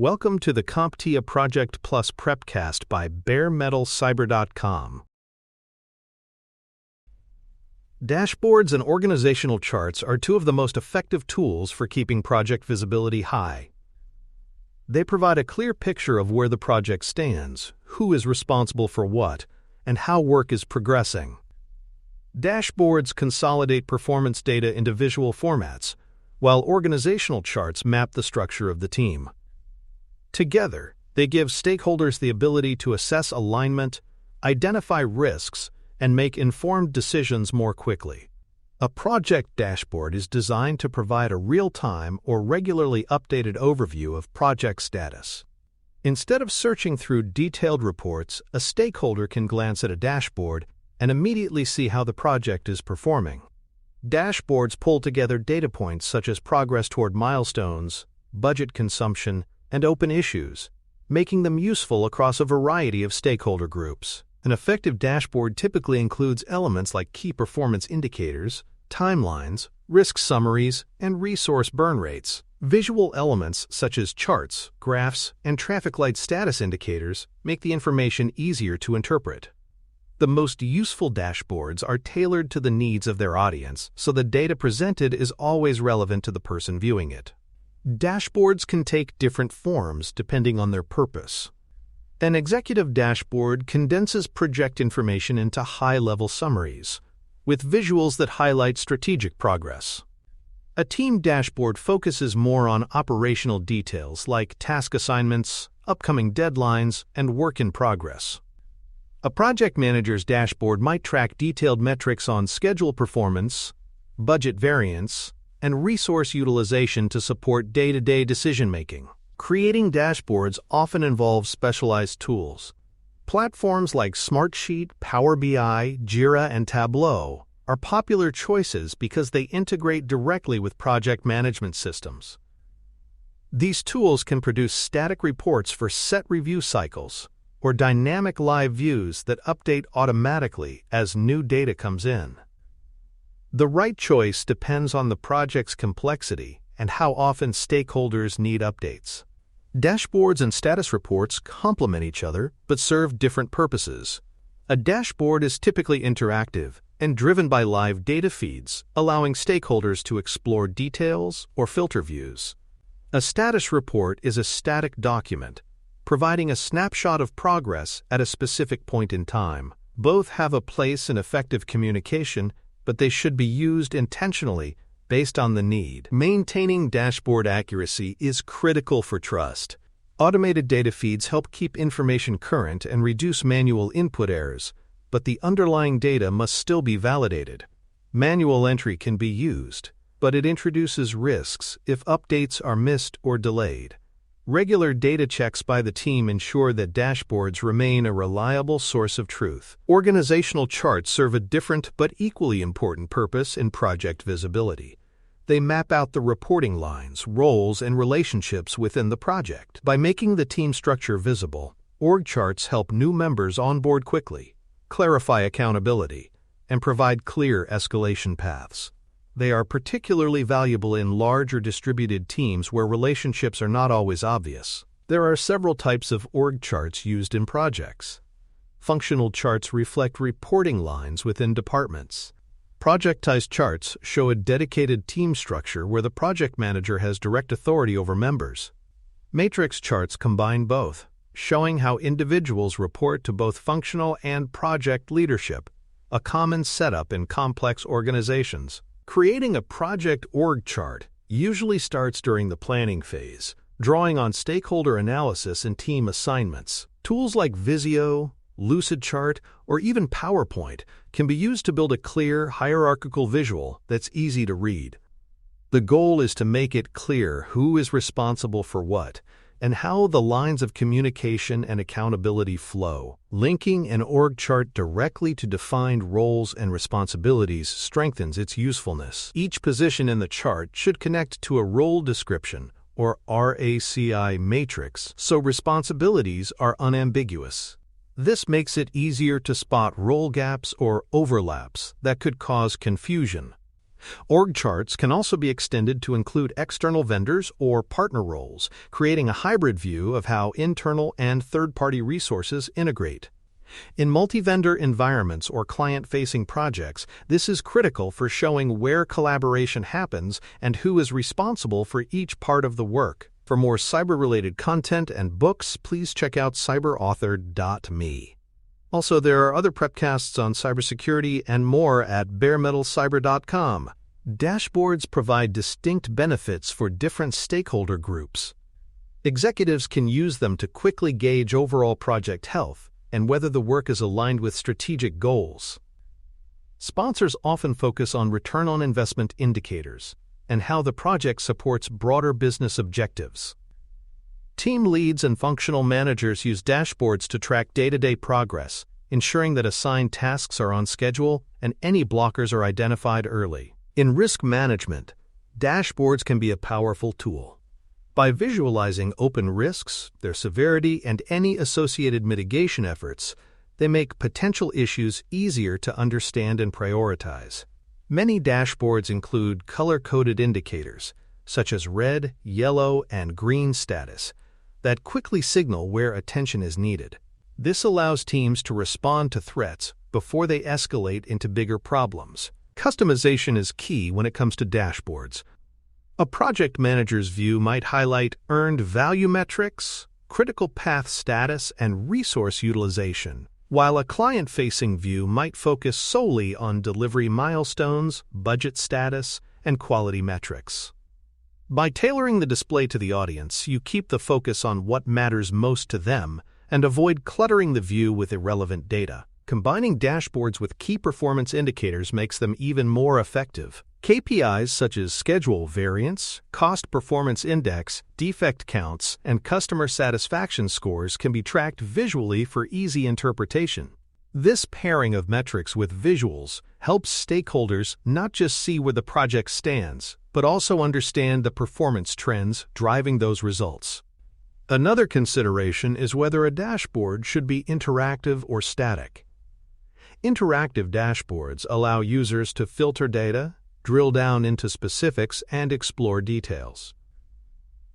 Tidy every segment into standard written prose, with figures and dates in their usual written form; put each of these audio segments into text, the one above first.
Welcome to the CompTIA Project Plus prepcast by baremetalcyber.com. Dashboards and organizational charts are two of the most effective tools for keeping project visibility high. They provide a clear picture of where the project stands, who is responsible for what, and how work is progressing. Dashboards consolidate performance data into visual formats, while organizational charts map the structure of the team. Together, they give stakeholders the ability to assess alignment, identify risks, and make informed decisions more quickly. A project dashboard is designed to provide a real-time or regularly updated overview of project status. Instead of searching through detailed reports, a stakeholder can glance at a dashboard and immediately see how the project is performing. Dashboards pull together data points such as progress toward milestones, budget consumption, and open issues, making them useful across a variety of stakeholder groups. An effective dashboard typically includes elements like key performance indicators, timelines, risk summaries, and resource burn rates. Visual elements such as charts, graphs, and traffic light status indicators make the information easier to interpret. The most useful dashboards are tailored to the needs of their audience, so the data presented is always relevant to the person viewing it. Dashboards can take different forms depending on their purpose. An executive dashboard condenses project information into high-level summaries, with visuals that highlight strategic progress. A team dashboard focuses more on operational details like task assignments, upcoming deadlines, and work in progress. A project manager's dashboard might track detailed metrics on schedule performance, budget variance, and resource utilization to support day-to-day decision-making. Creating dashboards often involves specialized tools. Platforms like Smartsheet, Power BI, Jira, and Tableau are popular choices because they integrate directly with project management systems. These tools can produce static reports for set review cycles or dynamic live views that update automatically as new data comes in. The right choice depends on the project's complexity and how often stakeholders need updates. Dashboards and status reports complement each other but serve different purposes. A dashboard is typically interactive and driven by live data feeds, allowing stakeholders to explore details or filter views. A status report is a static document, providing a snapshot of progress at a specific point in time. Both have a place in effective communication, but they should be used intentionally based on the need. Maintaining dashboard accuracy is critical for trust. Automated data feeds help keep information current and reduce manual input errors, but the underlying data must still be validated. Manual entry can be used, but it introduces risks if updates are missed or delayed. Regular data checks by the team ensure that dashboards remain a reliable source of truth. Organizational charts serve a different but equally important purpose in project visibility. They map out the reporting lines, roles, and relationships within the project. By making the team structure visible, org charts help new members onboard quickly, clarify accountability, and provide clear escalation paths. They are particularly valuable in large or distributed teams where relationships are not always obvious. There are several types of org charts used in projects. Functional charts reflect reporting lines within departments. Projectized charts show a dedicated team structure where the project manager has direct authority over members. Matrix charts combine both, showing how individuals report to both functional and project leadership, a common setup in complex organizations. Creating a project org chart usually starts during the planning phase, drawing on stakeholder analysis and team assignments. Tools like Visio, Lucidchart, or even PowerPoint can be used to build a clear, hierarchical visual that's easy to read. The goal is to make it clear who is responsible for what and how the lines of communication and accountability flow. Linking an org chart directly to defined roles and responsibilities strengthens its usefulness. Each position in the chart should connect to a role description or RACI matrix, so responsibilities are unambiguous. This makes it easier to spot role gaps or overlaps that could cause confusion. Org charts can also be extended to include external vendors or partner roles, creating a hybrid view of how internal and third-party resources integrate. In multi-vendor environments or client-facing projects, this is critical for showing where collaboration happens and who is responsible for each part of the work. For more cyber-related content and books, please check out cyberauthor.me. Also, there are other prepcasts on cybersecurity and more at baremetalcyber.com. Dashboards provide distinct benefits for different stakeholder groups. Executives can use them to quickly gauge overall project health and whether the work is aligned with strategic goals. Sponsors often focus on return on investment indicators and how the project supports broader business objectives. Team leads and functional managers use dashboards to track day-to-day progress, ensuring that assigned tasks are on schedule and any blockers are identified early. In risk management, dashboards can be a powerful tool. By visualizing open risks, their severity, and any associated mitigation efforts, they make potential issues easier to understand and prioritize. Many dashboards include color-coded indicators, such as red, yellow, and green status, that quickly signal where attention is needed. This allows teams to respond to threats before they escalate into bigger problems. Customization is key when it comes to dashboards. A project manager's view might highlight earned value metrics, critical path status, and resource utilization, while a client-facing view might focus solely on delivery milestones, budget status, and quality metrics. By tailoring the display to the audience, you keep the focus on what matters most to them and avoid cluttering the view with irrelevant data. Combining dashboards with key performance indicators makes them even more effective. KPIs such as schedule variance, cost performance index, defect counts, and customer satisfaction scores can be tracked visually for easy interpretation. This pairing of metrics with visuals helps stakeholders not just see where the project stands, but also understand the performance trends driving those results. Another consideration is whether a dashboard should be interactive or static. Interactive dashboards allow users to filter data, drill down into specifics, and explore details.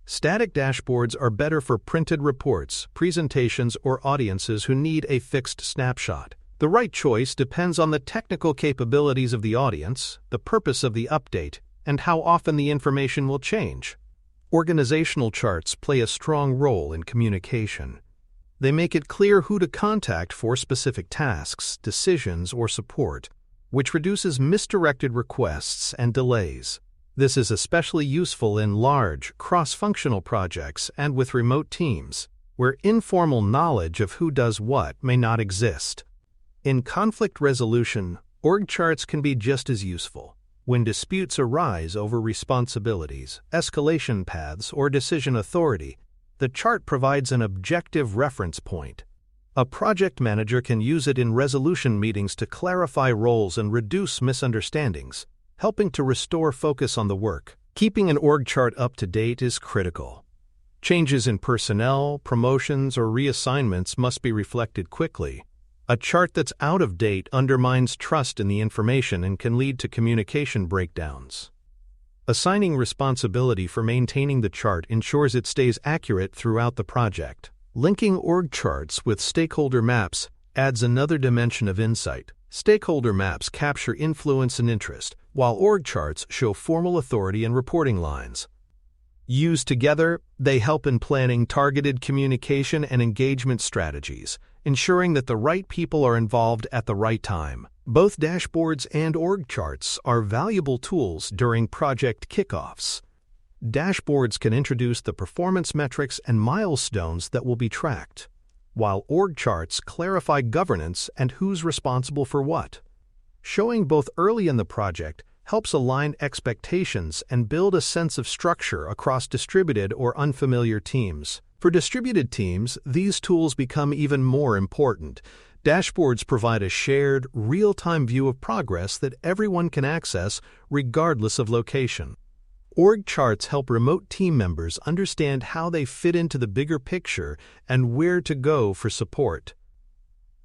Static dashboards are better for printed reports, presentations, or audiences who need a fixed snapshot. The right choice depends on the technical capabilities of the audience, the purpose of the update, and how often the information will change. Organizational charts play a strong role in communication. They make it clear who to contact for specific tasks, decisions, or support, which reduces misdirected requests and delays. This is especially useful in large, cross-functional projects and with remote teams, where informal knowledge of who does what may not exist. In conflict resolution, org charts can be just as useful. When disputes arise over responsibilities, escalation paths, or decision authority, the chart provides an objective reference point. A project manager can use it in resolution meetings to clarify roles and reduce misunderstandings, helping to restore focus on the work. Keeping an org chart up to date is critical. Changes in personnel, promotions, or reassignments must be reflected quickly. A chart that's out of date undermines trust in the information and can lead to communication breakdowns. Assigning responsibility for maintaining the chart ensures it stays accurate throughout the project. Linking org charts with stakeholder maps adds another dimension of insight. Stakeholder maps capture influence and interest, while org charts show formal authority and reporting lines. Used together, they help in planning targeted communication and engagement strategies, ensuring that the right people are involved at the right time. Both dashboards and org charts are valuable tools during project kickoffs. Dashboards can introduce the performance metrics and milestones that will be tracked, while org charts clarify governance and who's responsible for what. Showing both early in the project helps align expectations and build a sense of structure across distributed or unfamiliar teams. For distributed teams, these tools become even more important. Dashboards provide a shared, real-time view of progress that everyone can access regardless of location. Org charts help remote team members understand how they fit into the bigger picture and where to go for support.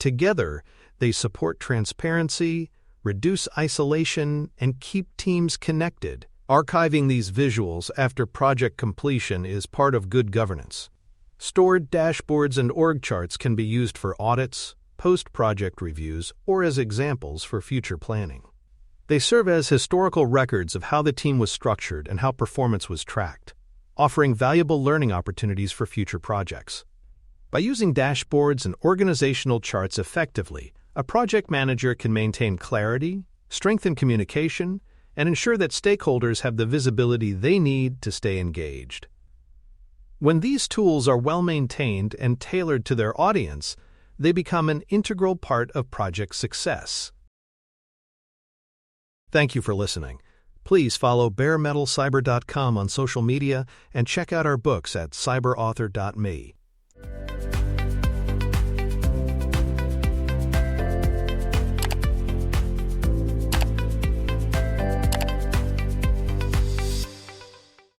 Together, they support transparency, reduce isolation, and keep teams connected. Archiving these visuals after project completion is part of good governance. Stored dashboards and org charts can be used for audits, post-project reviews, or as examples for future planning. They serve as historical records of how the team was structured and how performance was tracked, offering valuable learning opportunities for future projects. By using dashboards and organizational charts effectively, a project manager can maintain clarity, strengthen communication, and ensure that stakeholders have the visibility they need to stay engaged. When these tools are well maintained and tailored to their audience, they become an integral part of project success. Thank you for listening. Please follow baremetalcyber.com on social media and check out our books at cyberauthor.me.